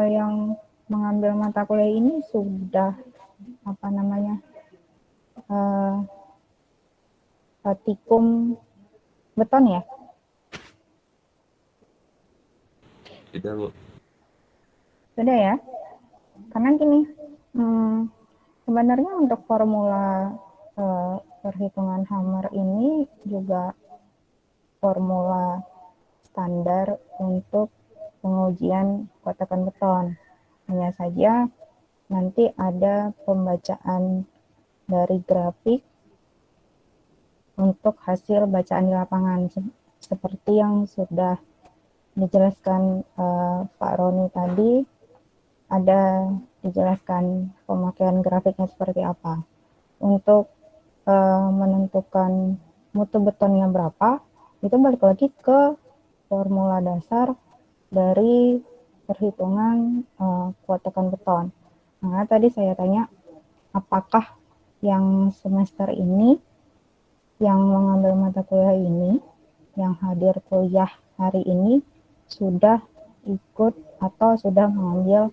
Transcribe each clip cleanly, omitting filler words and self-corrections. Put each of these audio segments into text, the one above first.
yang mengambil mata kuliah ini sudah praktikum beton ya? Sudah, Bu. Sudah ya? Karena gini, sebenarnya untuk formula perhitungan hammer ini juga formula standar untuk pengujian kotakan beton. Hanya saja nanti ada pembacaan dari grafik untuk hasil bacaan di lapangan seperti yang sudah dijelaskan Pak Roni tadi. Ada dijelaskan pemakaian grafiknya seperti apa. Untuk menentukan mutu betonnya berapa, itu balik lagi ke formula dasar dari perhitungan kotakan beton. Nah, tadi saya tanya, apakah yang semester ini, yang mengambil mata kuliah ini, yang hadir kuliah hari ini, sudah ikut atau sudah mengambil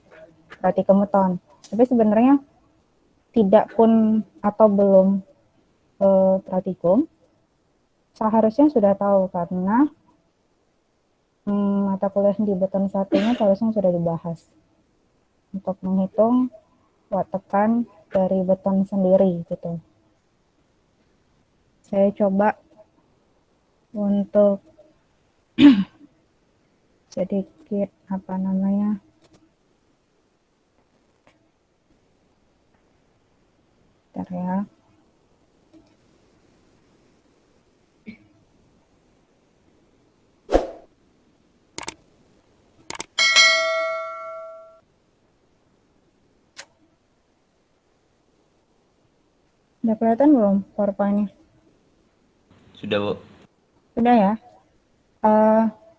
praktikum beton. Tapi sebenarnya tidak pun atau belum praktikum, seharusnya sudah tahu karena mata kuliah di beton satunya seharusnya sudah dibahas untuk menghitung watt tekan dari beton sendiri gitu. Saya coba untuk sedikit bentar ya. Udah kelihatan belum PowerPoint-nya? Sudah, Bu. Sudah ya.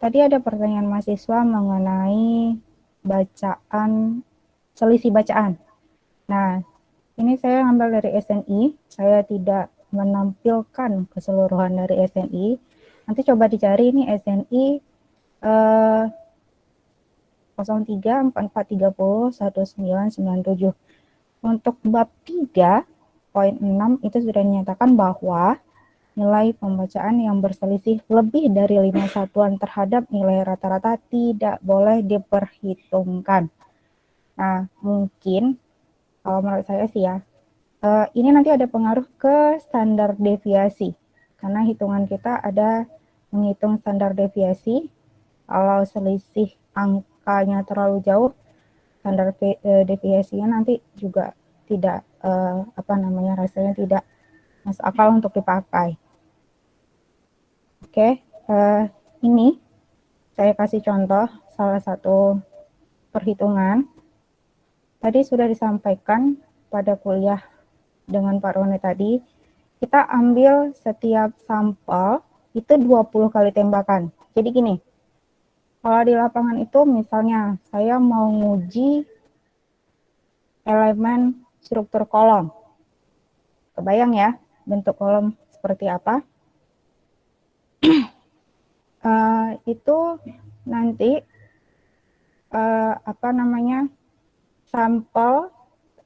Tadi ada pertanyaan mahasiswa mengenai selisih bacaan. Nah, ini saya ambil dari SNI. Saya tidak menampilkan keseluruhan dari SNI. Nanti coba dicari ini SNI 0344301997. Untuk bab 3.6 itu sudah dinyatakan bahwa nilai pembacaan yang berselisih lebih dari 5 satuan terhadap nilai rata-rata tidak boleh diperhitungkan. Nah, mungkin kalau menurut saya sih ya, ini nanti ada pengaruh ke standar deviasi. Karena hitungan kita ada menghitung standar deviasi. Kalau selisih angkanya terlalu jauh, standar deviasinya nanti juga tidak rasanya tidak masuk akal untuk dipakai. Oke, ini saya kasih contoh salah satu perhitungan. Tadi sudah disampaikan pada kuliah dengan Pak Roni tadi, kita ambil setiap sampel itu 20 kali tembakan. Jadi gini, kalau di lapangan itu misalnya saya mau nguji elemen struktur kolom. Kebayang ya bentuk kolom seperti apa? Itu nanti sampel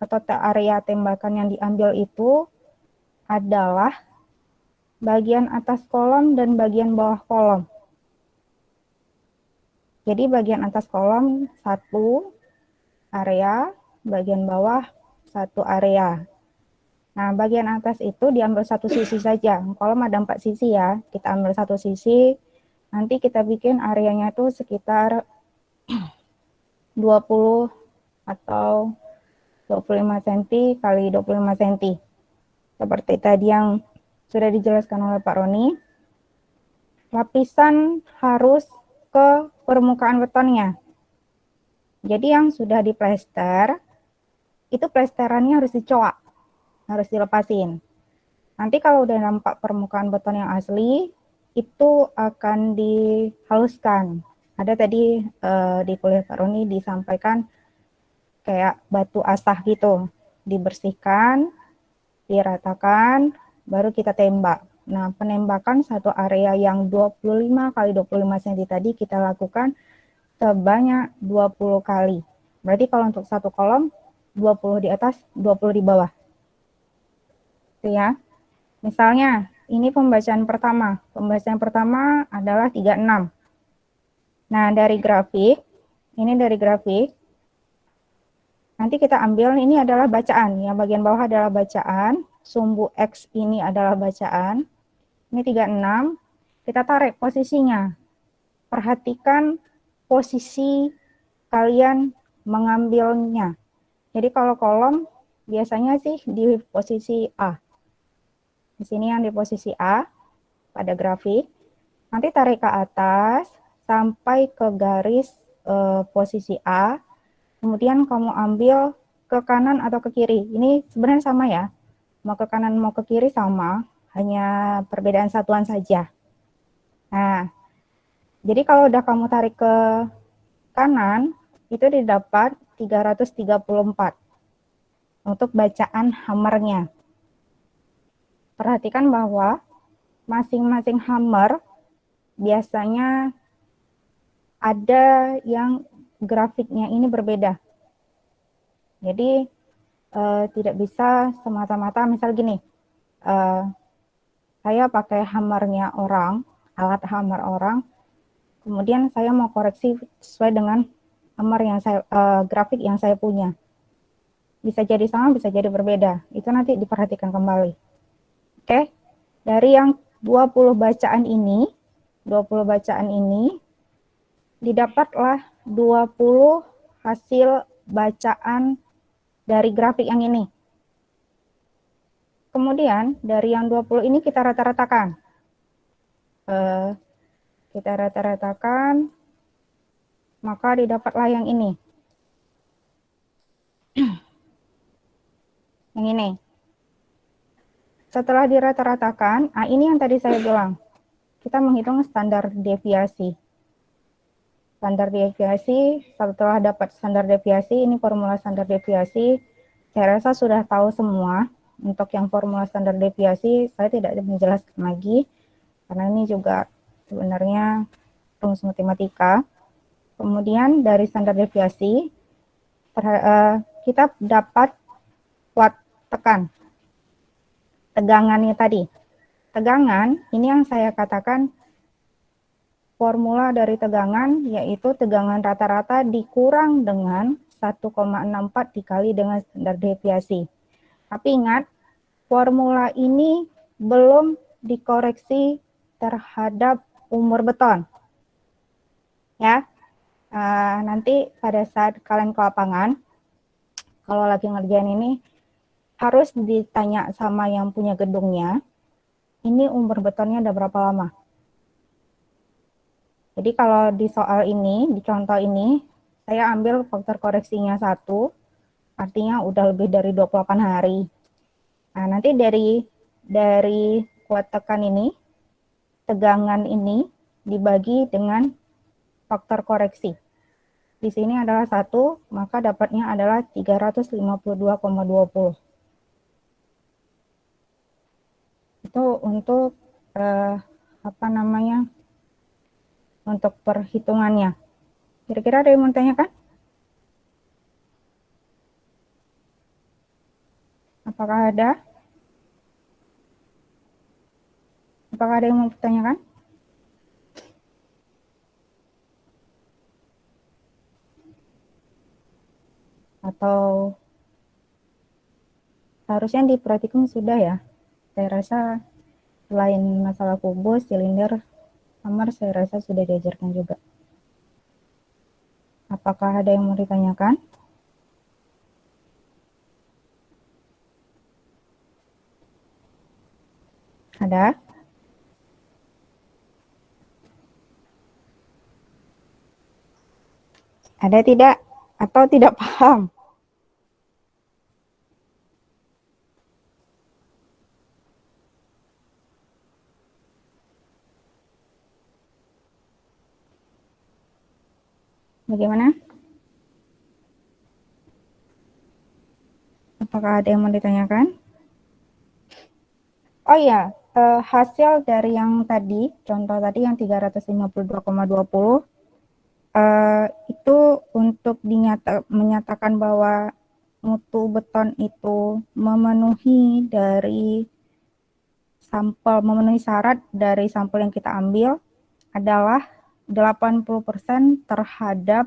atau area tembakan yang diambil itu adalah bagian atas kolom dan bagian bawah kolom. Jadi bagian atas kolom satu area, bagian bawah satu area. Nah, bagian atas itu diambil satu sisi saja. Kolom ada 4 sisi ya. Kita ambil satu sisi, nanti kita bikin areanya itu sekitar 20 atau 25 cm kali 25 cm. Seperti tadi yang sudah dijelaskan oleh Pak Roni. Lapisan harus ke permukaan betonnya. Jadi yang sudah diplester, itu plesterannya harus dicoak, harus dilepasin. Nanti kalau udah nampak permukaan beton yang asli, itu akan dihaluskan. Ada tadi di kuliah Pak Roni disampaikan kayak batu asah gitu, dibersihkan, diratakan, baru kita tembak. Nah, penembakan satu area yang 25 kali 25 cm tadi kita lakukan sebanyak 20 kali. Berarti kalau untuk satu kolom 20 di atas, 20 di bawah. Itu ya. Misalnya, ini pembacaan pertama. Pembacaan pertama adalah 36. Nah, dari grafik, ini dari grafik, nanti kita ambil, ini adalah bacaan. Yang bagian bawah adalah bacaan. Sumbu X ini adalah bacaan. Ini 36. Kita tarik posisinya. Perhatikan posisi kalian mengambilnya. Jadi kalau kolom, biasanya sih di posisi A. Di sini yang di posisi A, pada grafik. Nanti tarik ke atas, sampai ke garis posisi A. Kemudian kamu ambil ke kanan atau ke kiri. Ini sebenarnya sama ya. Mau ke kanan mau ke kiri sama, hanya perbedaan satuan saja. Nah, jadi kalau udah kamu tarik ke kanan, itu didapat 334 untuk bacaan hammernya. Perhatikan bahwa masing-masing hammer biasanya ada yang grafiknya ini berbeda. Jadi tidak bisa semata-mata misal gini, saya pakai hammernya orang, alat hammer orang, kemudian saya mau koreksi sesuai dengan hammer yang saya grafik yang saya punya. Bisa jadi sama, bisa jadi berbeda. Itu nanti diperhatikan kembali. Oke. Dari yang 20 bacaan ini didapatlah 20 hasil bacaan dari grafik yang ini. Kemudian dari yang 20 ini kita rata-ratakan. Kita rata-ratakan, maka didapatlah yang ini. Yang ini. Setelah dirata-ratakan, ini yang tadi saya bilang. Kita menghitung standar deviasi. Standar deviasi, setelah dapat standar deviasi, ini formula standar deviasi, saya rasa sudah tahu semua. Untuk yang formula standar deviasi, saya tidak menjelaskan lagi, karena ini juga sebenarnya rumus matematika. Kemudian dari standar deviasi, kita dapat kuat tekan. Tegangannya tadi. Tegangan, ini yang saya katakan formula dari tegangan, yaitu tegangan rata-rata dikurang dengan 1,64 dikali dengan standar deviasi. Tapi ingat, formula ini belum dikoreksi terhadap umur beton. Ya, nanti pada saat kalian ke lapangan, kalau lagi ngerjain ini, harus ditanya sama yang punya gedungnya, ini umur betonnya udah berapa lama. Jadi kalau di soal ini, di contoh ini, saya ambil faktor koreksinya 1, artinya udah lebih dari 28 hari. Nah, nanti dari kuat tekan ini, tegangan ini dibagi dengan faktor koreksi. Di sini adalah 1, maka dapatnya adalah 352,20. Itu untuk untuk perhitungannya. Kira-kira ada yang mau tanyakan? Apakah ada? Apakah ada yang mau bertanyakan? Atau seharusnya di praktikum sudah ya? Saya rasa selain masalah kubus, silinder, hammer, saya rasa sudah diajarkan juga. Apakah ada yang mau ditanyakan? Ada? Ada tidak? Atau tidak paham? Bagaimana? Apakah ada yang mau ditanyakan? Oh iya, hasil dari yang tadi, contoh tadi yang 352,20, Itu untuk menyatakan bahwa mutu beton itu memenuhi syarat dari sampel yang kita ambil adalah 80% terhadap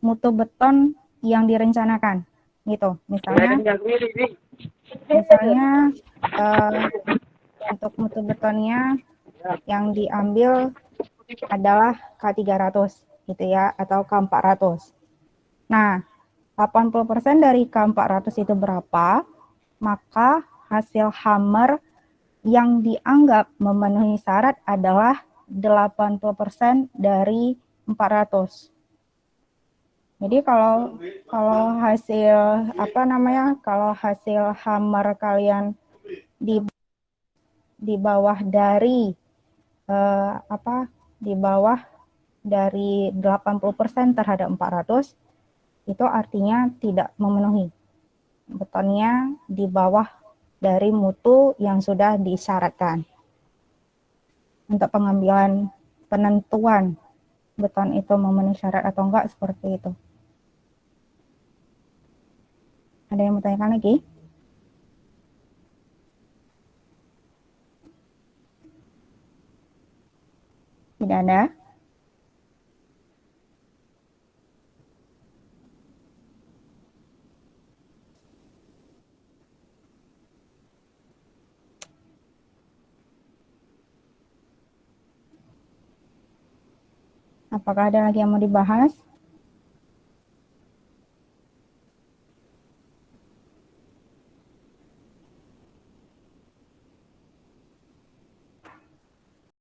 mutu beton yang direncanakan gitu. Misalnya untuk mutu betonnya yang diambil adalah K300 gitu ya, atau K400. Nah, 80% dari K400 itu berapa? Maka hasil hammer yang dianggap memenuhi syarat adalah 80% dari 400. Jadi kalau hasil hammer kalian di bawah dari di bawah dari 80% terhadap 400, itu artinya tidak memenuhi. Betonnya di bawah dari mutu yang sudah disyaratkan. Untuk pengambilan penentuan beton itu memenuhi syarat atau enggak, seperti itu. Ada yang mau tanyakan lagi? Tidak ada? Apakah ada lagi yang mau dibahas?